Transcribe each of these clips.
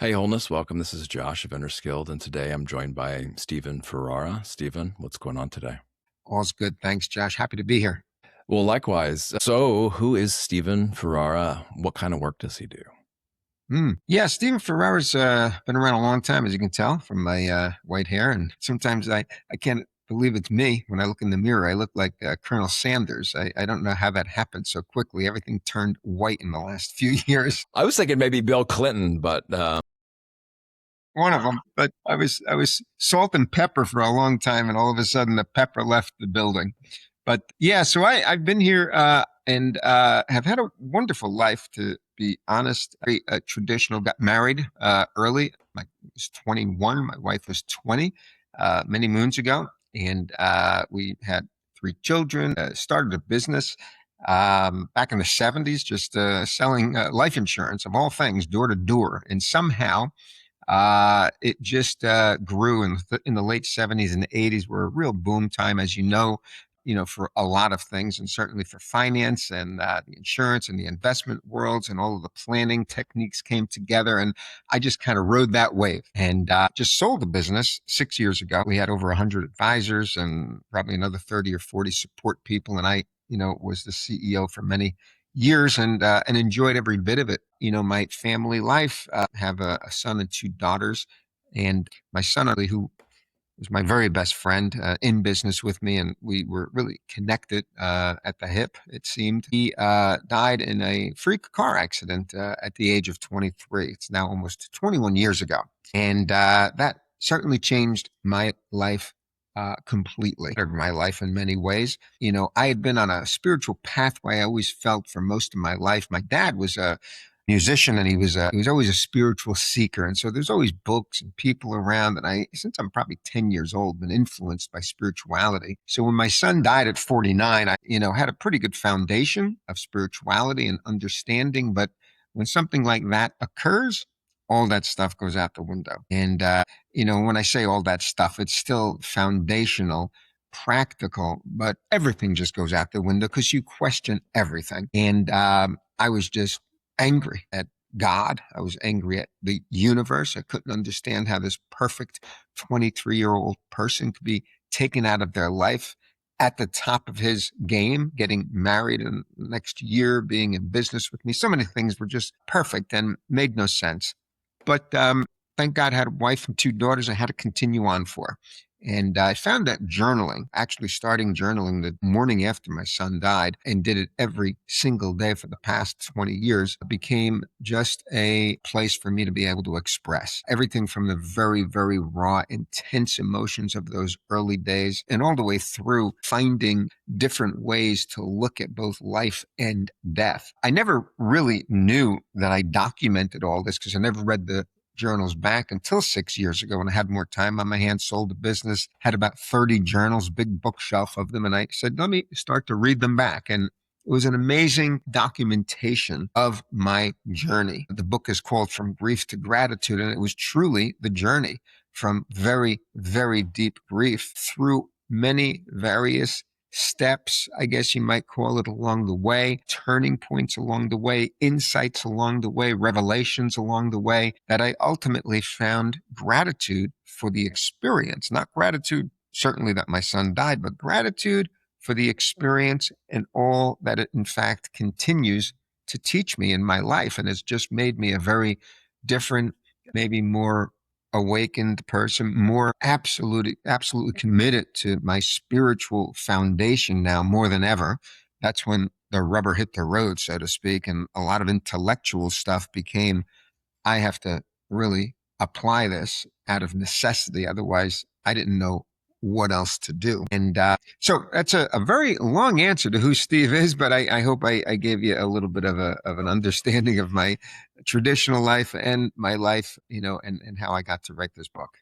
Hey, Wholeness, welcome. This is Josh of Skilled, and today I'm joined by Stephen Ferrara. Stephen, what's going on today? All's good. Thanks, Josh. Happy to be here. Well, likewise. So, who is Stephen Ferrara? What kind of work does he do? Yeah, Stephen Ferrara's been around a long time, as you can tell from my white hair. And sometimes I can't believe it's me when I look in the mirror. I look like Colonel Sanders. I don't know how that happened so quickly. Everything turned white in the last few years. I was thinking maybe Bill Clinton, but One of them, but I was salt and pepper for a long time, and all of a sudden the pepper left the building. But yeah, so I've been here and have had a wonderful life, to be honest. Very traditional. Got married early. I was 21. My wife was 20 many moons ago, and we had three children. Started a business back in the 70s, just selling life insurance of all things, door to door, and somehow. It just grew in the late 70s and the 80s were a real boom time, as for a lot of things, and certainly for finance and the insurance and the investment worlds, and all of the planning techniques came together. And I just kind of rode that wave and just sold the business 6 years ago. We had over 100 advisors and probably another 30 or 40 support people. And I, was the CEO for many years and enjoyed every bit of it. My family life, have a son and two daughters, and my son, who was my very best friend in business with me, and we were really connected at the hip, it seemed. He died in a freak car accident at the age of 23. It's now almost 21 years ago. And that certainly changed my life completely. My life in many ways. I had been on a spiritual pathway. I always felt for most of my life. My dad was a musician, and he was always a spiritual seeker, and so there's always books and people around, and I, since I'm probably 10 years old, been influenced by spirituality. So when my son died at 49, I had a pretty good foundation of spirituality and understanding. But when something like that occurs, all that stuff goes out the window. And when I say all that stuff, it's still foundational, practical, but everything just goes out the window because you question everything. And I was just angry at God. I was angry at the universe. I couldn't understand how this perfect 23-year-old person could be taken out of their life at the top of his game, getting married in the next year, being in business with me. So many things were just perfect and made no sense. But thank God I had a wife and two daughters I had to continue on for. And I found that journaling, actually starting journaling the morning after my son died, and did it every single day for the past 20 years, became just a place for me to be able to express everything from the very, very raw, intense emotions of those early days, and all the way through finding different ways to look at both life and death. I never really knew that I documented all this because I never read the journals back until 6 years ago, when I had more time on my hands, sold the business, had about 30 journals, big bookshelf of them. And I said, let me start to read them back. And it was an amazing documentation of my journey. The book is called From Grief to Gratitude, and it was truly the journey from very, very deep grief through many various steps, I guess you might call it, along the way, turning points along the way, insights along the way, revelations along the way, that I ultimately found gratitude for the experience. Not gratitude, certainly, that my son died, but gratitude for the experience and all that it, in fact, continues to teach me in my life, and has just made me a very different, maybe more awakened person, more absolutely committed to my spiritual foundation now more than ever. That's when the rubber hit the road, so to speak, and a lot of intellectual stuff became, I have to really apply this out of necessity. Otherwise, I didn't know what else to do. And so that's a very long answer to who Steve is, but I hope I gave you a little bit of an understanding of my traditional life and my life, and how I got to write this book.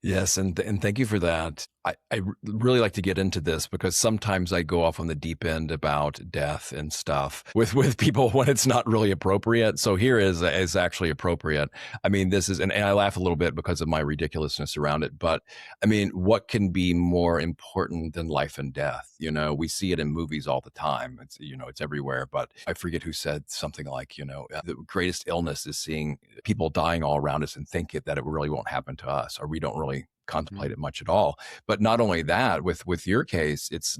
yes, and thank you for that. I really like to get into this because sometimes I go off on the deep end about death and stuff with people when it's not really appropriate. So here is actually appropriate. I mean, this is, and I laugh a little bit because of my ridiculousness around it. But I mean, what can be more important than life and death? You know, we see it in movies all the time. It's, you know, it's everywhere. But I forget who said something like, you know, the greatest illness is seeing people dying all around us and think that it really won't happen to us, or we don't really contemplate it much at all. But not only that, with your case, it's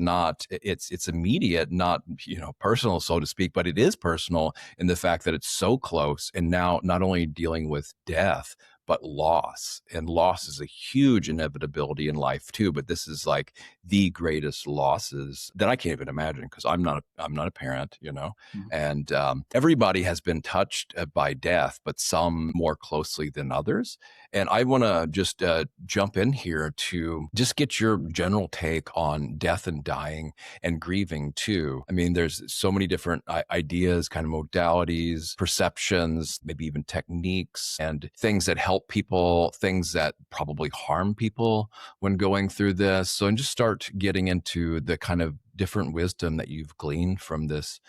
immediate, not, you know, personal, so to speak, but it is personal in the fact that it's so close. And now not only dealing with death, but loss. And loss is a huge inevitability in life too. But this is like the greatest losses that I can't even imagine, because I'm not a parent, you know, Mhm. and everybody has been touched by death, but some more closely than others. And I want to just jump in here to just get your general take on death and dying and grieving too. I mean, there's so many different ideas, kind of modalities, perceptions, maybe even techniques, and things that help people, things that probably harm people when going through this. So, and just start getting into the kind of different wisdom that you've gleaned from this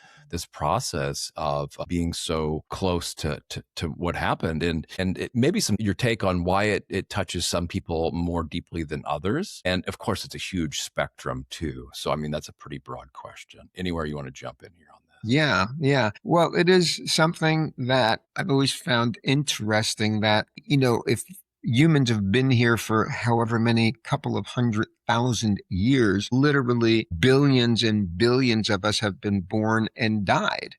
process of being so close to what happened, and it, maybe some your take on why it touches some people more deeply than others. And of course, it's a huge spectrum too. So I mean, that's a pretty broad question. Anywhere you want to jump in here on this? Yeah, yeah. Well, it is something that I've always found interesting that, if humans have been here for however many couple of 100,000 years, literally billions and billions of us have been born and died.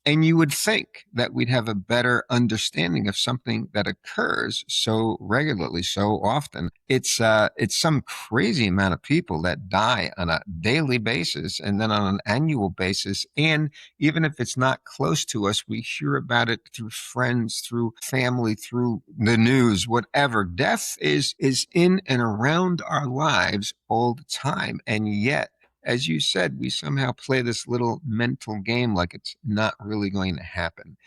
And you would think that we'd have a better understanding of something that occurs so regularly, so often. It's some crazy amount of people that die on a daily basis and then on an annual basis. And even if it's not close to us, we hear about it through friends, through family, through the news, whatever. Death is in and around our lives all the time. And yet, as you said, we somehow play this little mental game like it's not really going to happen.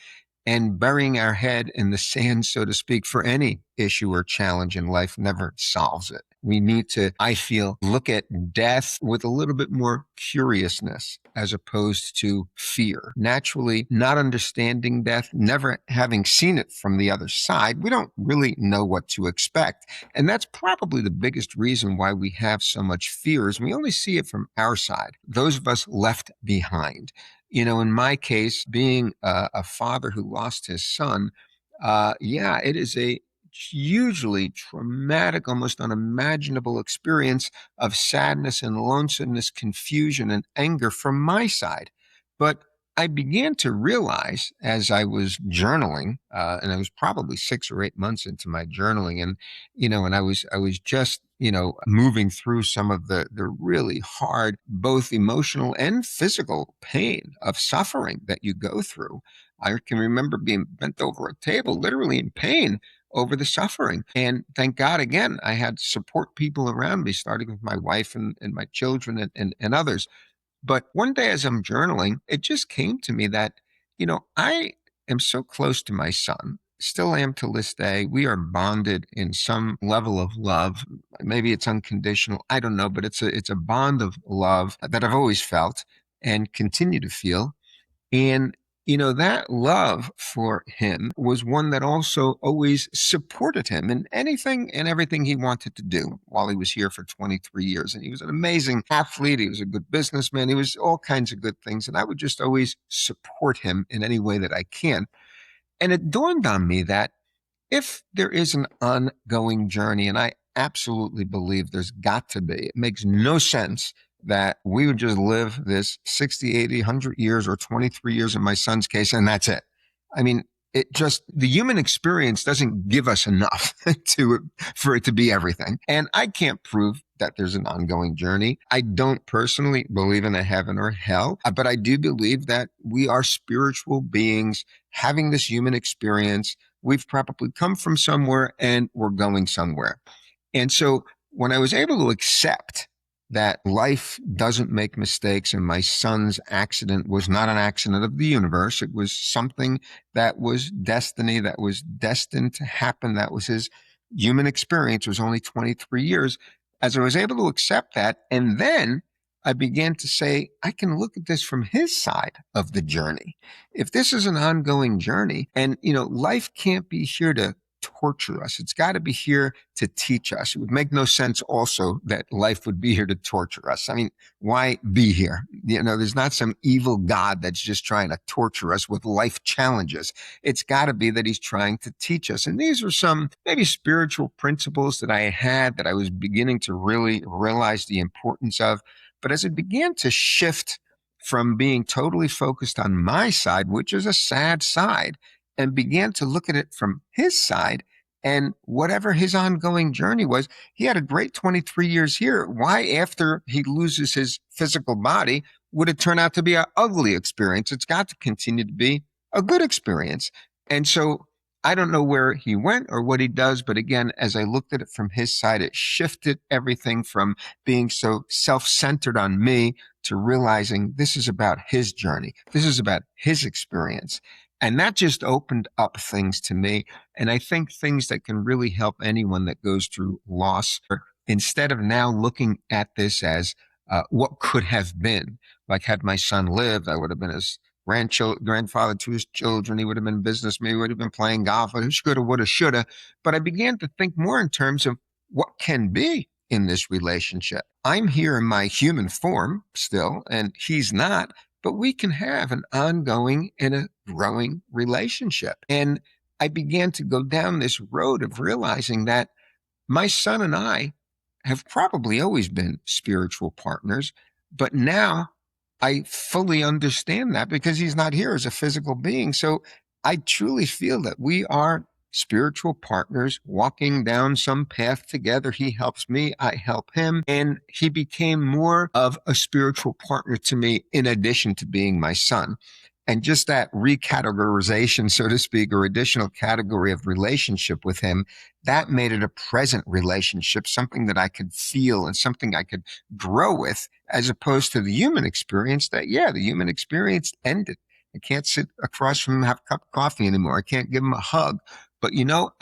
And burying our head in the sand, so to speak, for any issue or challenge in life never solves it. We need to, I feel, look at death with a little bit more curiousness as opposed to fear. Naturally, not understanding death, never having seen it from the other side, we don't really know what to expect. And that's probably the biggest reason why we have so much fear is we only see it from our side, those of us left behind. In my case, being a father who lost his son, yeah, it is a hugely traumatic, almost unimaginable experience of sadness and lonesomeness, confusion and anger from my side. But I began to realize as I was journaling, and I was probably 6 or 8 months into my journaling, and I was just moving through some of the really hard, both emotional and physical pain of suffering that you go through. I can remember being bent over a table, literally in pain over the suffering. And thank God, again, I had support people around me, starting with my wife and my children and others. But one day as I'm journaling, it just came to me that, I am so close to my son, still am to this day. We are bonded in some level of love. Maybe it's unconditional. I don't know, but it's a bond of love that I've always felt and continue to feel. And, that love for him was one that also always supported him in anything and everything he wanted to do while he was here for 23 years. And he was an amazing athlete. He was a good businessman. He was all kinds of good things. And I would just always support him in any way that I can. And it dawned on me that if there is an ongoing journey, and I absolutely believe there's got to be, it makes no sense that we would just live this 60, 80, 100 years or 23 years in my son's case, and that's it. I mean, the human experience doesn't give us enough for it to be everything. And I can't prove that there's an ongoing journey. I don't personally believe in a heaven or hell, but I do believe that we are spiritual beings having this human experience. We've probably come from somewhere and we're going somewhere. And so when I was able to accept that life doesn't make mistakes and my son's accident was not an accident of the universe, it was something that was destiny, that was destined to happen, that was his human experience, it was only 23 years. as I was able to accept that, and then I began to say, I can look at this from his side of the journey. If this is an ongoing journey, and life can't be here to torture us. It's got to be here to teach us. It would make no sense also that life would be here to torture us. I mean, why be here? There's not some evil God that's just trying to torture us with life challenges. It's got to be that he's trying to teach us. And these are some maybe spiritual principles that I had that I was beginning to really realize the importance of. But as it began to shift from being totally focused on my side, which is a sad side, and began to look at it from his side, and whatever his ongoing journey was, he had a great 23 years here. Why, after he loses his physical body, would it turn out to be an ugly experience? It's got to continue to be a good experience. And so I don't know where he went or what he does, but again, as I looked at it from his side, it shifted everything from being so self-centered on me to realizing this is about his journey. This is about his experience. And that just opened up things to me. And I think things that can really help anyone that goes through loss, instead of now looking at this as what could have been. Like, had my son lived, I would have been his grandfather to his children. He would have been in business. Maybe would have been playing golf. Who shoulda, woulda, shoulda. But I began to think more in terms of what can be in this relationship. I'm here in my human form still, and he's not. But we can have an ongoing and a growing relationship. And I began to go down this road of realizing that my son and I have probably always been spiritual partners, but now I fully understand that because he's not here as a physical being. So I truly feel that we are spiritual partners walking down some path together. He helps me, I help him. And he became more of a spiritual partner to me in addition to being my son. And just that recategorization, so to speak, or additional category of relationship with him, that made it a present relationship, something that I could feel and something I could grow with, as opposed to the human experience that, the human experience ended. I can't sit across from him and have a cup of coffee anymore. I can't give him a hug. But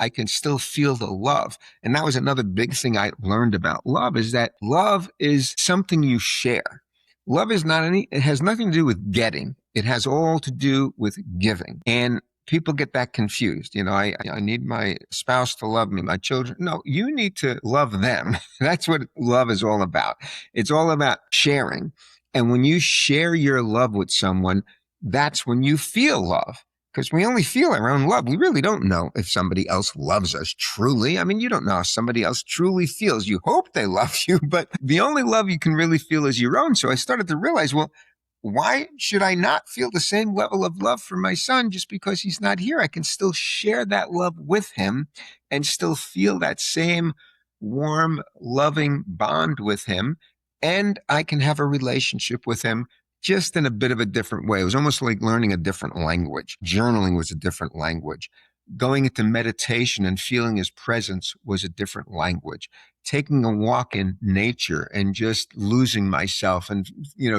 I can still feel the love. And that was another big thing I learned about love, is that love is something you share. Love is it has nothing to do with getting. It has all to do with giving. And people get that confused. I need my spouse to love me, my children. No, you need to love them. That's what love is all about. It's all about sharing. And when you share your love with someone, that's when you feel love. Because we only feel our own love. We really don't know if somebody else loves us truly. I mean, you don't know if somebody else truly feels. You hope they love you, but the only love you can really feel is your own. So I started to realize, well, why should I not feel the same level of love for my son just because he's not here? I can still share that love with him and still feel that same warm, loving bond with him. And I can have a relationship with him just in a bit of a different way. It was almost like learning a different language. Journaling was a different language. Going into meditation and feeling his presence was a different language. Taking a walk in nature and just losing myself and,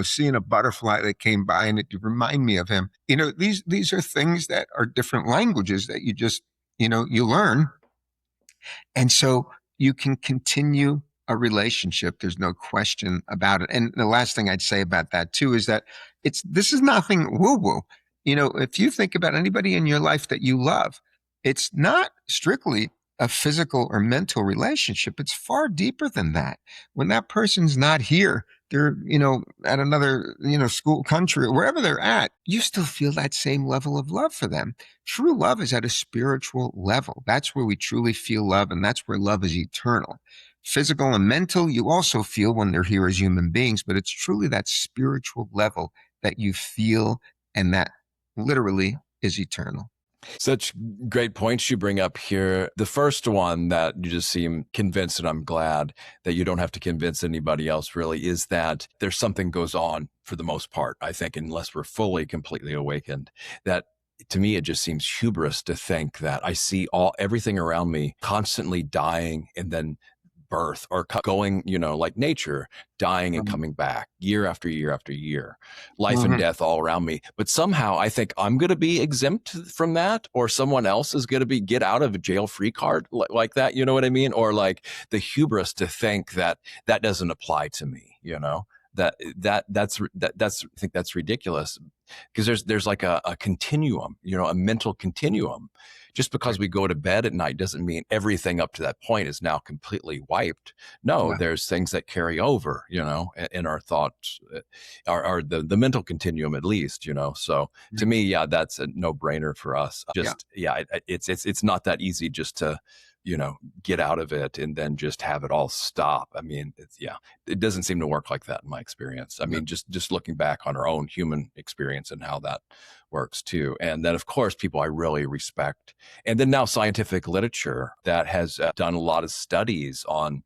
seeing a butterfly that came by and it remind me of him. These are things that are different languages that you just, you learn. And so you can continue a relationship. There's no question about it. And the last thing I'd say about that too is that this is nothing woo-woo. If you think about anybody in your life that you love, it's not strictly a physical or mental relationship. It's far deeper than that. When that person's not here, they're, at another, school, country, or wherever they're at, you still feel that same level of love for them. True love is at a spiritual level. That's where we truly feel love, and that's where love is eternal. Physical and mental, you also feel when they're here as human beings, but it's truly that spiritual level that you feel, and that literally is eternal. Such great points you bring up here. The first one that you just seem convinced, and I'm glad that you don't have to convince anybody else really, is that there's something goes on for the most part, I think, unless we're fully, completely awakened. That to me, it just seems hubris to think that I see everything around me constantly dying and then birth or going, like nature, dying and coming back year after year after year, life and Mm-hmm. death all around me. But somehow I think I'm going to be exempt from that, or someone else is going to be get out of a jail free card like that. You know what I mean? Or like the hubris to think that that doesn't apply to me, that's I think that's ridiculous, because there's like a continuum, a mental continuum. Just because Right. we go to bed at night doesn't mean everything up to that point is now completely wiped. No, Yeah. there's things that carry over, in our thoughts, or the mental continuum at least, So to me, yeah, that's a no brainer for us. Yeah. Just, yeah, it's not that easy just to, get out of it and then just have it all stop. I mean, it doesn't seem to work like that in my experience. I Yeah. mean, just looking back on our own human experience and how that works too. And then, of course, people I really respect. And then now scientific literature that has done a lot of studies on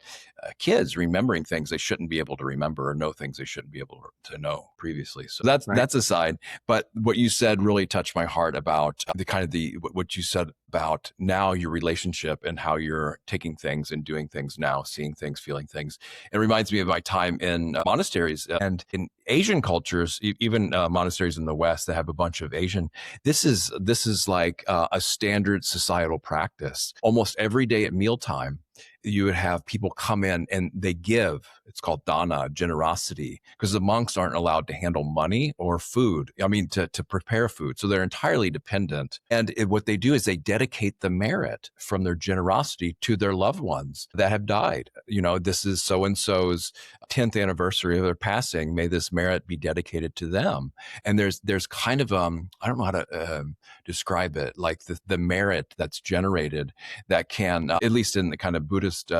kids remembering things they shouldn't be able to remember, or know things they shouldn't be able to know previously. So Right. that's aside. But what you said really touched my heart about the kind of what you said about now your relationship and how you're taking things and doing things now, seeing things, feeling things. It reminds me of my time in monasteries and in Asian cultures, even monasteries in the West that have a bunch of Asian. This is like a standard societal practice. Almost every day at mealtime, you would have people come in and they give. It's called dana, generosity, because the monks aren't allowed to handle money or food. I mean, to prepare food. So they're entirely dependent. And what they do is they dedicate the merit from their generosity to their loved ones that have died. This is so-and-so's 10th anniversary of their passing. May this merit be dedicated to them. And there's kind of, I don't know how to describe it, like the merit that's generated that can, at least in the kind of Buddhist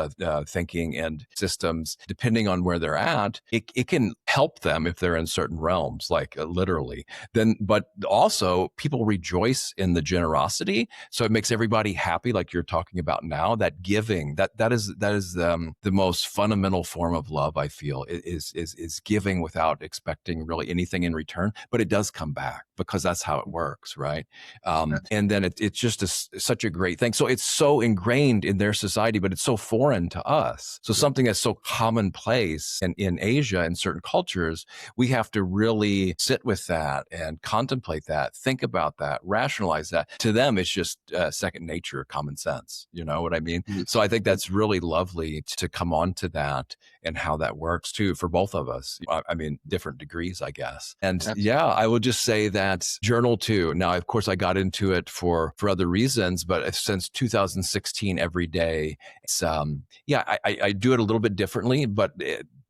thinking and systems, depending on where they're at, it can help them if they're in certain realms, like literally. Then, but also people rejoice in the generosity, so it makes everybody happy, like you're talking about now. That giving, that is the most fundamental form of love. I feel is giving without expecting really anything in return, but it does come back because that's how it works, right? And then it's just such a great thing. So it's so ingrained in their society, but it's so foreign to us. So something that's so commonplace in Asia and certain cultures, we have to really sit with that and contemplate that, think about that, rationalize that. To them, it's just second nature, common sense. You know what I mean? So I think that's really lovely to come on to that and how that works too for both of us. I mean, different degrees, I guess. And yeah, I would just say that journal too. Now, of course, I got into it for other reasons, but since 2016, every day, it's I do it a little bit differently, but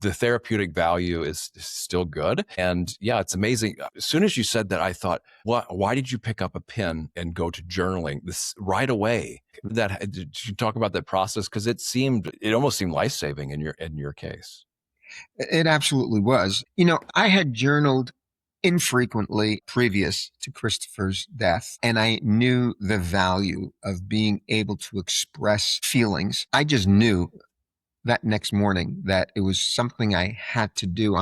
the therapeutic value is still good. And yeah, it's amazing. As soon as you said that, I thought, why did you pick up a pen and go to journaling this right away? Did you talk about that process? Because it almost seemed life-saving in your case. It absolutely was. I had journaled infrequently previous to Christopher's death, and I knew the value of being able to express feelings. I just knew that next morning that it was something I had to do.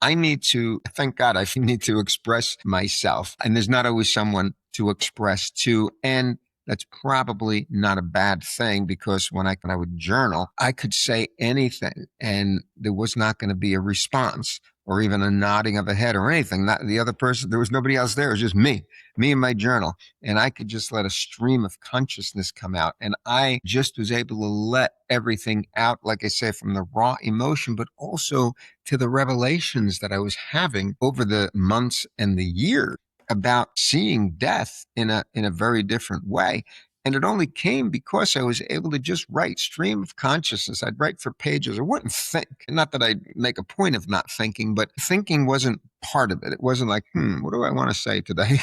I need to, thank God, I need to express myself. And there's not always someone to express to. And that's probably not a bad thing, because when I would journal, I could say anything and there was not going to be a response or even a nodding of a head or anything. Not the other person. There was nobody else there. It was just me and my journal. And I could just let a stream of consciousness come out. And I just was able to let everything out, like I say, from the raw emotion, but also to the revelations that I was having over the months and the years about seeing death in a very different way. And it only came because I was able to just write stream of consciousness. I'd write for pages. I wouldn't think. Not that I'd make a point of not thinking, but thinking wasn't part of it. It wasn't like, what do I want to say today?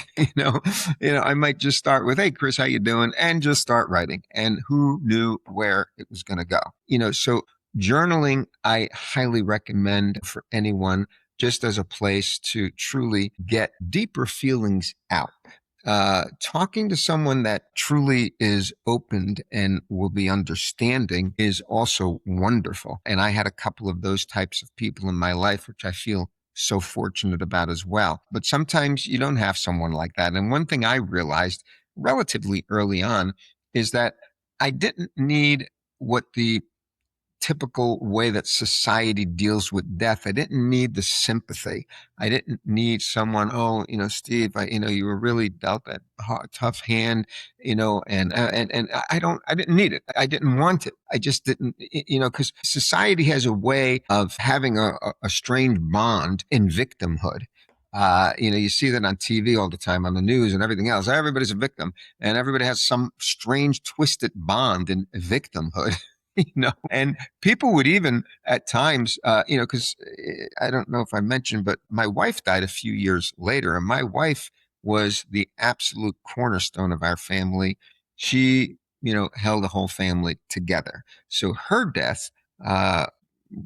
I might just start with, hey, Chris, how you doing? And just start writing. And who knew where it was going to go? So journaling, I highly recommend for anyone, just as a place to truly get deeper feelings out. Talking to someone that truly is opened and will be understanding is also wonderful. And I had a couple of those types of people in my life, which I feel so fortunate about as well. But sometimes you don't have someone like that. And one thing I realized relatively early on is that I didn't need what the typical way that society deals with death. I didn't need the sympathy. I didn't need someone, oh, Steve, you were really dealt that tough hand, and I didn't need it. I didn't want it. I just didn't, because society has a way of having a strange bond in victimhood. You see that on TV all the time, on the news and everything else. Everybody's a victim, and everybody has some strange, twisted bond in victimhood. And people would even at times, because I don't know if I mentioned, but my wife died a few years later, and my wife was the absolute cornerstone of our family. She, held the whole family together. So her death,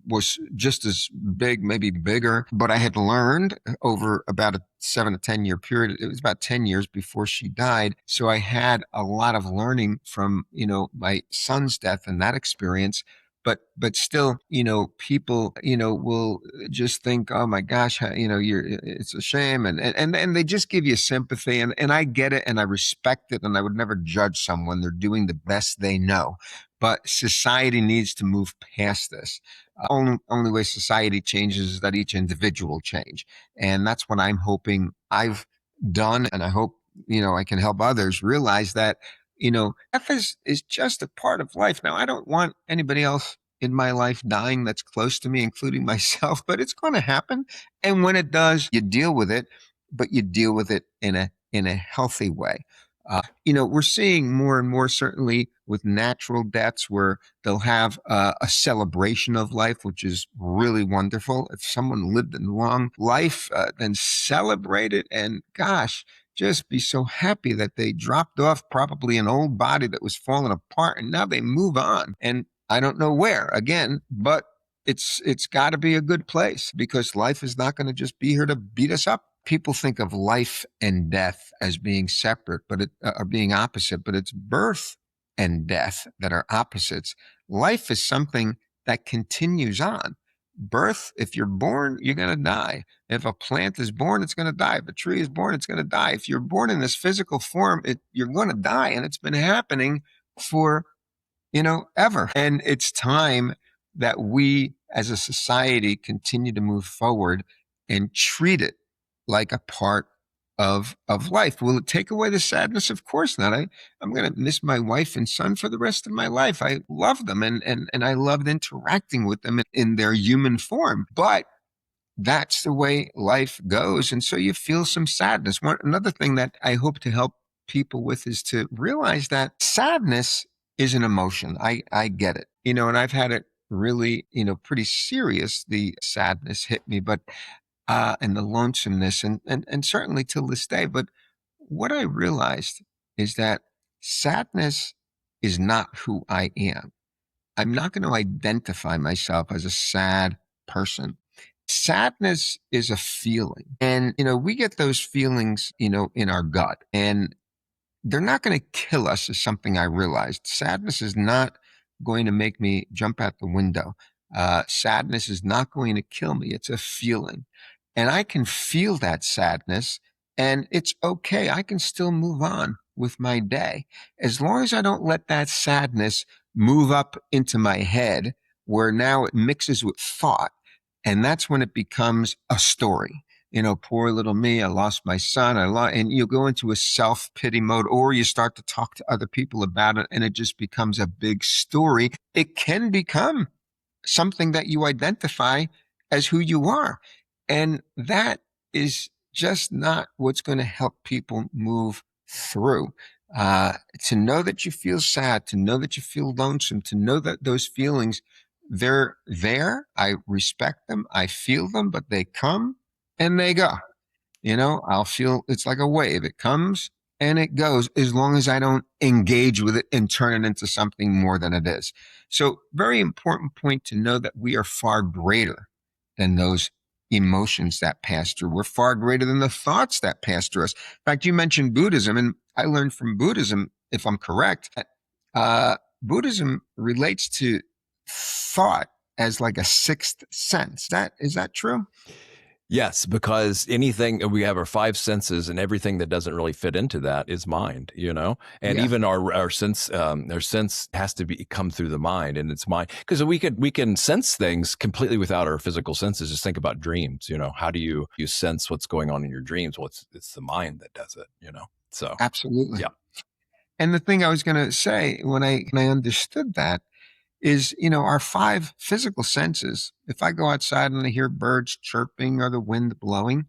was just as big, maybe bigger. But I had learned over about a 7 to 10 year period. It was about 10 years before she died. So I had a lot of learning from, my son's death and that experience. But still, people, will just think, oh my gosh, it's a shame. And they just give you sympathy. And I get it and I respect it. And I would never judge someone. They're doing the best they know. But society needs to move past this. Only way society changes is that each individual change. And that's what I'm hoping I've done. And I hope, I can help others realize that, death is just a part of life. Now, I don't want anybody else in my life dying that's close to me, including myself, but it's going to happen. And when it does, you deal with it, but you deal with it in a healthy way. We're seeing more and more, certainly with natural deaths, where they'll have a celebration of life, which is really wonderful. If someone lived a long life, then celebrate it. And gosh, just be so happy that they dropped off probably an old body that was falling apart, and now they move on. And I don't know where again, but it's got to be a good place, because life is not going to just be here to beat us up. People think of life and death as being separate, but or being opposite, but it's birth and death that are opposites. Life is something that continues on. Birth, if you're born, you're going to die. If a plant is born, it's going to die. If a tree is born, it's going to die. If you're born in this physical form, you're going to die. And it's been happening for, ever. And it's time that we as a society continue to move forward and treat it like a part of life. Will it take away the sadness? Of course not. I'm going to miss my wife and son for the rest of my life. I love them, and I loved interacting with them in their human form. But that's the way life goes. And so you feel some sadness. Another thing that I hope to help people with is to realize that sadness is an emotion. I get it, and I've had it really, pretty serious. The sadness hit me, but and the lonesomeness, and certainly till this day. But what I realized is that sadness is not who I am. I'm not going to identify myself as a sad person. Sadness is a feeling. And, we get those feelings, in our gut. And they're not going to kill us, is something I realized. Sadness is not going to make me jump out the window. Sadness is not going to kill me. It's a feeling. And I can feel that sadness, and it's okay. I can still move on with my day. As long as I don't let that sadness move up into my head, where now it mixes with thought. And that's when it becomes a story. Poor little me, I lost my son. And you go into a self-pity mode, or you start to talk to other people about it, and it just becomes a big story. It can become something that you identify as who you are. And that is just not what's going to help people move through. To know that you feel sad, to know that you feel lonesome, to know that those feelings, they're there. I respect them. I feel them, but they come and they go. I'll feel it's like a wave. It comes and it goes, as long as I don't engage with it and turn it into something more than it is. So, very important point to know that we are far greater than those emotions that pass through. We're far greater than the thoughts that pass through us. In fact, you mentioned Buddhism, and I learned from Buddhism, if I'm correct, Buddhism relates to thought as like a sixth sense. Is that true? Yes, because anything we have our five senses, and everything that doesn't really fit into that is mind, and Yeah, even our sense has to be come through the mind, and it's mind because we can sense things completely without our physical senses. Just think about dreams, how do you sense what's going on in your dreams? Well, it's the mind that does it. So absolutely. yeah, And the thing I was going to say when I understood that is, our five physical senses. If I go outside and I hear birds chirping or the wind blowing,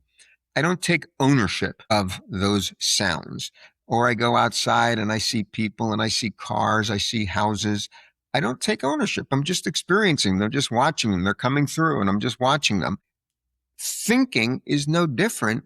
I don't take ownership of those sounds. Or I go outside and I see people and I see cars, I see houses. I don't take ownership. I'm just experiencing them, just watching them. They're coming through and I'm just watching them. Thinking is no different.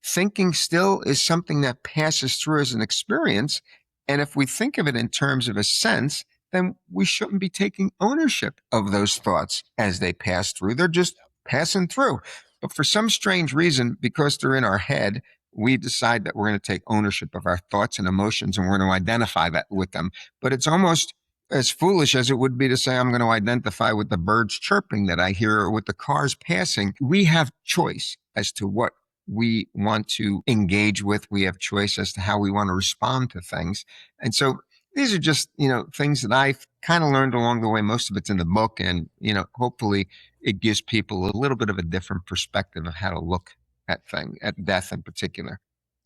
Thinking still is something that passes through as an experience. And if we think of it in terms of a sense, then we shouldn't be taking ownership of those thoughts as they pass through. They're just passing through. But for some strange reason, because they're in our head, we decide that we're going to take ownership of our thoughts and emotions and we're going to identify that with them. But it's almost as foolish as it would be to say, I'm going to identify with the birds chirping that I hear or with the cars passing. We have choice as to what we want to engage with. We have choice as to how we want to respond to things. And so these are just, things that I've kind of learned along the way. Most of it's in the book. And, hopefully it gives people a little bit of a different perspective of how to look at death in particular.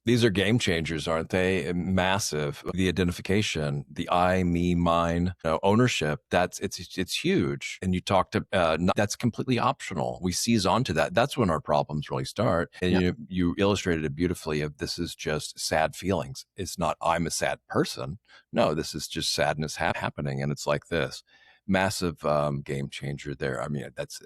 these are game changers, aren't they? Massive. The identification, the I, me, mine, ownership. It's huge. And you talk to that's completely optional. We seize onto that. That's when our problems really start. And Yeah. you illustrated it beautifully. Of this is just sad feelings. It's not I'm a sad person. No, this is just sadness happening, and it's like this massive game changer there. I mean, that's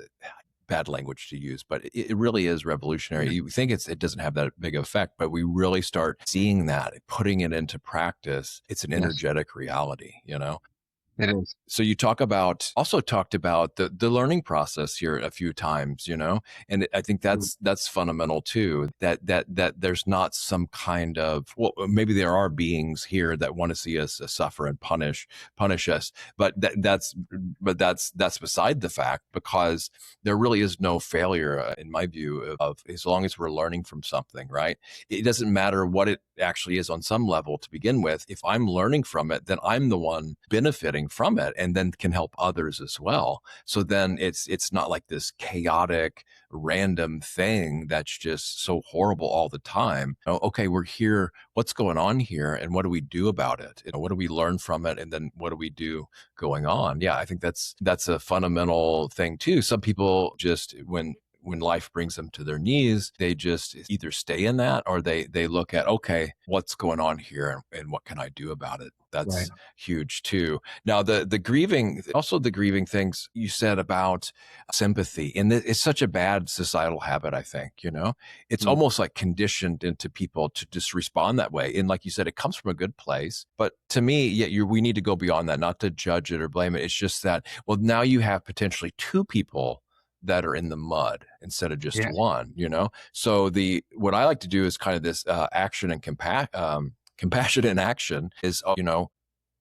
bad language to use, but it really is revolutionary. Yeah. You think it doesn't have that big effect, but we really start seeing that, putting it into practice. It's an Yes, energetic reality. it is. So you also talked about the learning process here a few times, and I think that's fundamental too. That there's not some kind of, well, maybe there are beings here that want to see us suffer and punish us, but that's beside the fact, because there really is no failure, in my view, of as long as we're learning from something, right? It doesn't matter what it actually is on some level to begin with. If I'm learning from it, then I'm the one benefiting from it, and then can help others as well. So then it's not like this chaotic, random thing that's just so horrible all the time. Okay, we're here. What's going on here, and what do we do about it? What do we learn from it, and then what do we do going on? Yeah, I think that's a fundamental thing too. Some people just when life brings them to their knees, they just either stay in that, or they look at, okay, what's going on here, and what can I do about it? Right. That's huge too. Now the grieving things you said about sympathy, and it's such a bad societal habit. I think it's Mm. almost like conditioned into people to just respond that way. And like you said, it comes from a good place, but to me, yeah, we need to go beyond that, not to judge it or blame it. It's just that, well, now you have potentially two people that are in the mud instead of just Yeah. one. So what I like to do is kind of this action and compassion in action is,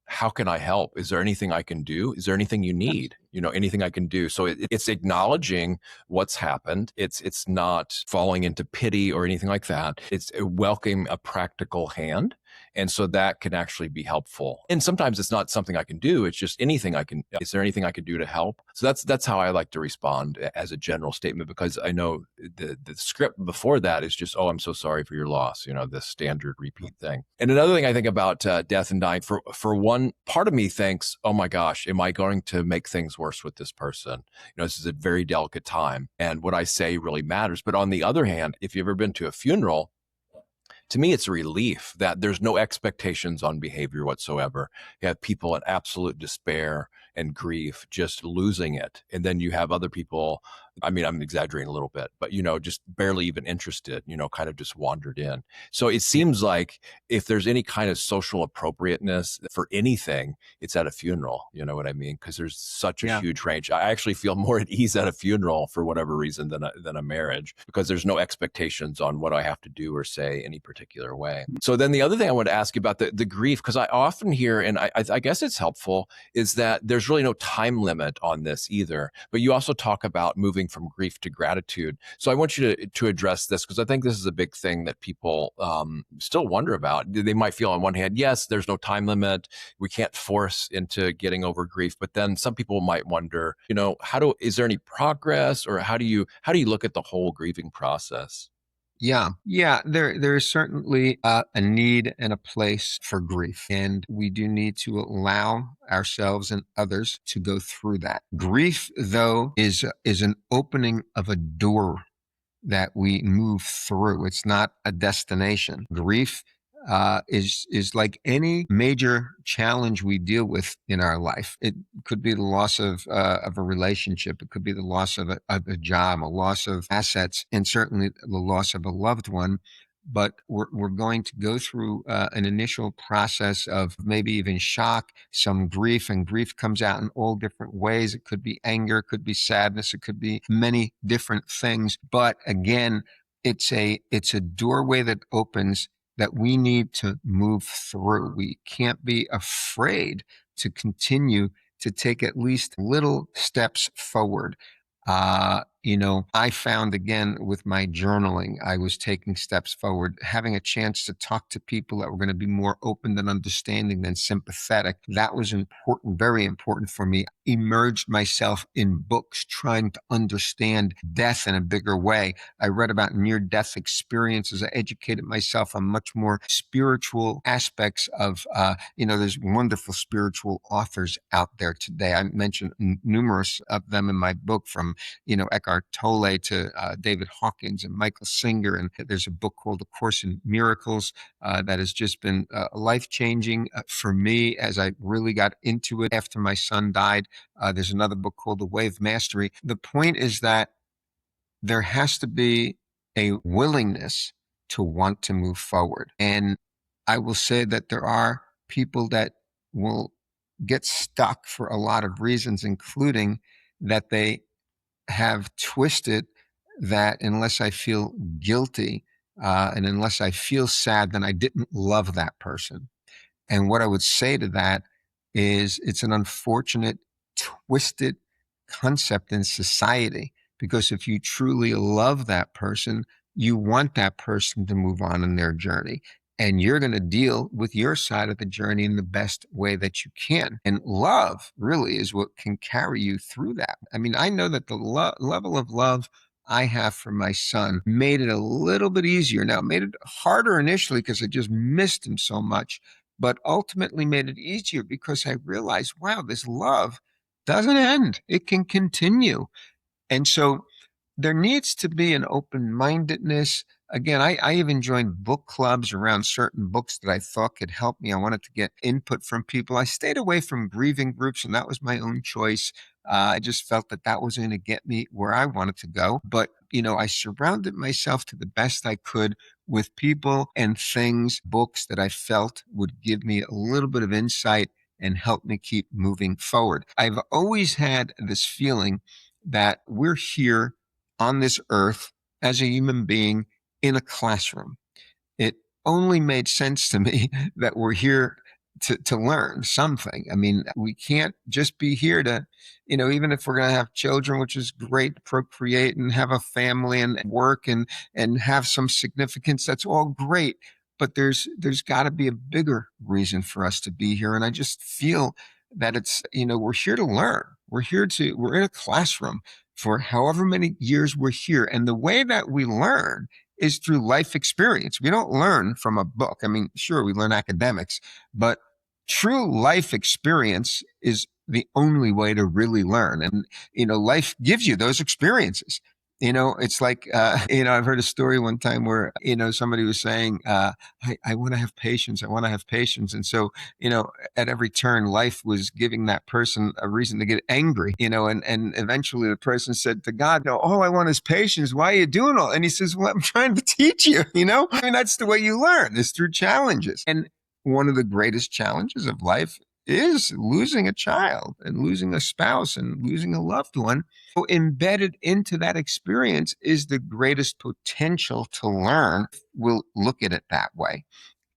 how can I help? Is there anything I can do? Is there anything you need? Anything I can do. So it's acknowledging what's happened. It's not falling into pity or anything like that. It's welcoming a practical hand. And so that can actually be helpful. And sometimes it's not something I can do. It's just is there anything I can do to help? So that's how I like to respond as a general statement, because I know the script before that is just, oh, I'm so sorry for your loss, the standard repeat thing. And another thing I think about death and dying, for one part of me thinks, oh my gosh, am I going to make things worse with this person? This is a very delicate time, and what I say really matters. But on the other hand, if you've ever been to a funeral, to me, it's a relief that there's no expectations on behavior whatsoever. You have people in absolute despair and grief, just losing it. And then you have other people, I mean, I'm exaggerating a little bit, but, just barely even interested, kind of just wandered in. So it seems like if there's any kind of social appropriateness for anything, it's at a funeral. You know what I mean? Because there's such a Yeah. huge range. I actually feel more at ease at a funeral for whatever reason than a marriage, because there's no expectations on what I have to do or say any particular way. So then the other thing I want to ask you about the grief, because I often hear, and I guess it's helpful, is that there's really no time limit on this either. But you also talk about moving moving from grief to gratitude. So I want you to address this, because I think this is a big thing that people still wonder about. They might feel on one hand, yes, there's no time limit, we can't force into getting over grief, but then some people might wonder, is there any progress, or how do you look at the whole grieving process? Yeah. There is certainly a need and a place for grief, and we do need to allow ourselves and others to go through that. Grief, though, is an opening of a door that we move through. It's not a destination. Grief is like any major challenge we deal with in our life. It could be the loss of a relationship. It could be the loss of a job, a loss of assets, and certainly the loss of a loved one. But we're going to go through an initial process of maybe even shock, some grief, and grief comes out in all different ways. It could be anger, it could be sadness, it could be many different things. But again, it's a doorway that opens that we need to move through. We can't be afraid to continue to take at least little steps forward. I found again with my journaling, I was taking steps forward, having a chance to talk to people that were going to be more open and understanding than sympathetic. That was important, very important for me. Immersed myself in books, trying to understand death in a bigger way. I read about near-death experiences. I educated myself on much more spiritual aspects of, there's wonderful spiritual authors out there today. I mentioned numerous of them in my book, from Eckhart Tolle to David Hawkins and Michael Singer. And there's a book called A Course in Miracles that has just been life-changing for me as I really got into it after my son died. There's another book called The Way of Mastery. The point is that there has to be a willingness to want to move forward. And I will say that there are people that will get stuck for a lot of reasons, including that they have twisted that unless I feel guilty and unless I feel sad, then I didn't love that person. And what I would say to that is it's an unfortunate, twisted concept in society, because if you truly love that person, you want that person to move on in their journey. And you're going to deal with your side of the journey in the best way that you can. And love really is what can carry you through that. I mean, I know that the level of love I have for my son made it a little bit easier. Now, it made it harder initially because I just missed him so much, but ultimately made it easier because I realized, wow, this love doesn't end. It can continue. And so there needs to be an open-mindedness. Again, I even joined book clubs around certain books that I thought could help me. I wanted to get input from people. I stayed away from grieving groups, and that was my own choice. I just felt that that was going to get me where I wanted to go. But, I surrounded myself to the best I could with people and things, books that I felt would give me a little bit of insight and help me keep moving forward. I've always had this feeling that we're here on this earth as a human being in a classroom. It only made sense to me that we're here to learn something. I mean, we can't just be here to, even if we're going to have children, which is great, procreate and have a family and work and have some significance. That's all great. But there's got to be a bigger reason for us to be here. And I just feel that it's, we're here to learn. We're in a classroom for however many years we're here. And the way that we learn is through life experience. We don't learn from a book. I mean, sure, we learn academics, but true life experience is the only way to really learn. And, life gives you those experiences. It's like, I've heard a story one time where, somebody was saying, I want to have patience. I want to have patience. And so, at every turn, life was giving that person a reason to get angry, and eventually the person said to God, no, all I want is patience. Why are you doing all? And he says, well, I'm trying to teach you, I mean, that's the way you learn, is through challenges. And one of the greatest challenges of life is losing a child and losing a spouse and losing a loved one. So embedded into that experience is the greatest potential to learn. We'll look at it that way.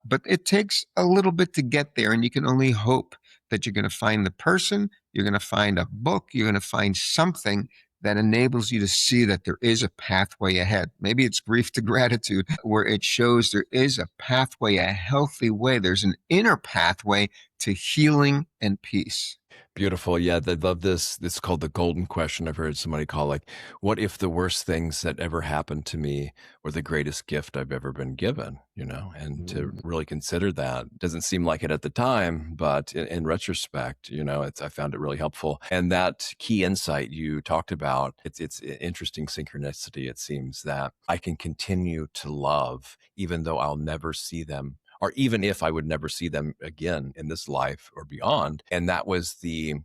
But it takes a little bit to get there, and you can only hope that you're going to find the person, you're going to find a book, you're going to find something that enables you to see that there is a pathway ahead. Maybe it's grief to gratitude, where it shows there is a pathway, a healthy way. There's an inner pathway to healing and peace. Beautiful. Yeah, they love this. This is called the golden question. I've heard somebody call like, what if the worst things that ever happened to me were the greatest gift I've ever been given, you know? And to Mm. really consider that doesn't seem like it at the time, but in retrospect, you know, I found it really helpful. And that key insight you talked about, it's interesting synchronicity. It seems that I can continue to love even though I'll never see them, or even if I would never see them again in this life or beyond. And that was the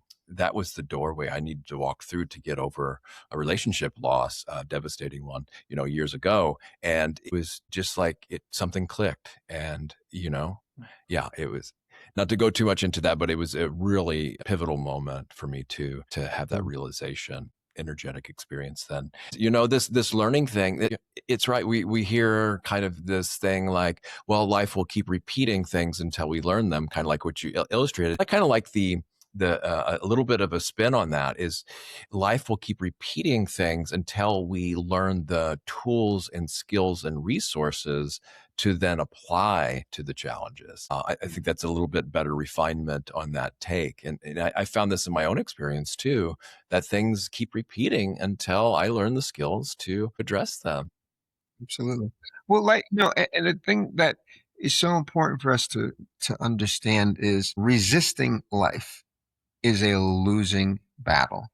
doorway I needed to walk through to get over a relationship loss, a devastating one, you know, years ago. And it was just like something clicked. And, you know, yeah, it was, not to go too much into that, but it was a really pivotal moment for me to have that realization, energetic experience. Then, you know, this learning thing, it's right. We hear kind of this thing like, well, life will keep repeating things until we learn them, kind of like what you illustrated. I kind of like a little bit of a spin on that is life will keep repeating things until we learn the tools and skills and resources to then apply to the challenges. I think that's a little bit better refinement on that take. And I found this in my own experience too, that things keep repeating until I learn the skills to address them. Absolutely. Well, and the thing that is so important for us to understand is resisting life is a losing battle.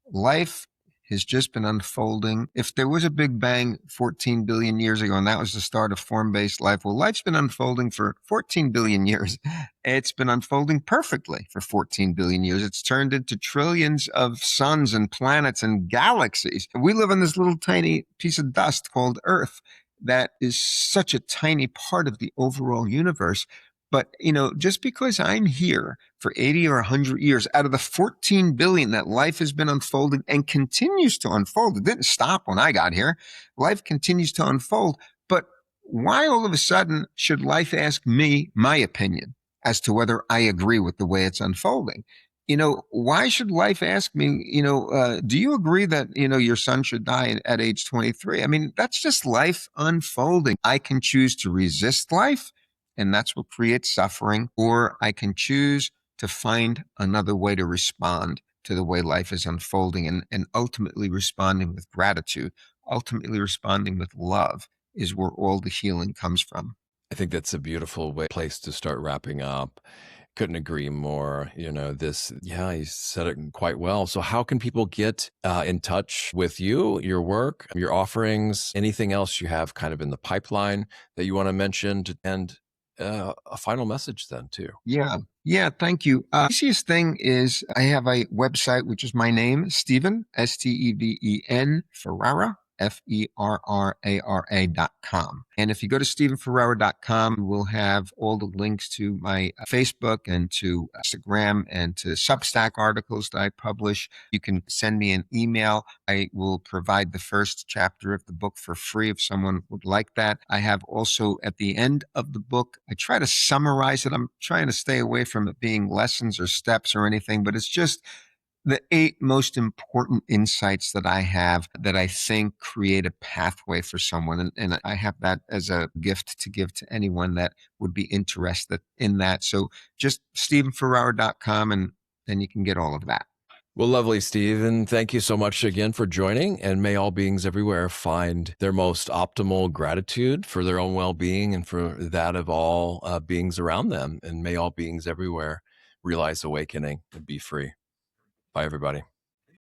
Life has just been unfolding. If there was a Big Bang 14 billion years ago, and that was the start of form-based life, well, life's been unfolding for 14 billion years. It's been unfolding perfectly for 14 billion years. It's turned into trillions of suns and planets and galaxies. We live on this little tiny piece of dust called Earth that is such a tiny part of the overall universe. But, just because I'm here for 80 or 100 years out of the 14 billion that life has been unfolding and continues to unfold, it didn't stop when I got here. Life continues to unfold. But why all of a sudden should life ask me my opinion as to whether I agree with the way it's unfolding? Why should life ask me, do you agree that, your son should die at age 23? I mean, that's just life unfolding. I can choose to resist life, and that's what creates suffering, or I can choose to find another way to respond to the way life is unfolding, and ultimately responding with gratitude, ultimately responding with love is where all the healing comes from. I think that's a beautiful place to start wrapping up. Couldn't agree more. You know, yeah, you said it quite well. So, how can people get in touch with you, your work, your offerings, anything else you have kind of in the pipeline that you want to mention? And a final message then, too. Yeah. Yeah. Thank you. Easiest thing is I have a website, which is my name, Stephen, Steven, Ferrara, Ferrara.com. And if you go to StephenFerrara.com, we'll have all the links to my Facebook and to Instagram and to Substack articles that I publish. You can send me an email. I will provide the first chapter of the book for free if someone would like that. I have also at the end of the book, I try to summarize it. I'm trying to stay away from it being lessons or steps or anything, but it's just the 8 most important insights that I have that I think create a pathway for someone. And I have that as a gift to give to anyone that would be interested in that. So just StephenFerrara.com, and then you can get all of that. Well, lovely, Steve. And thank you so much again for joining. And may all beings everywhere find their most optimal gratitude for their own well-being and for that of all beings around them. And may all beings everywhere realize awakening and be free. Bye, everybody.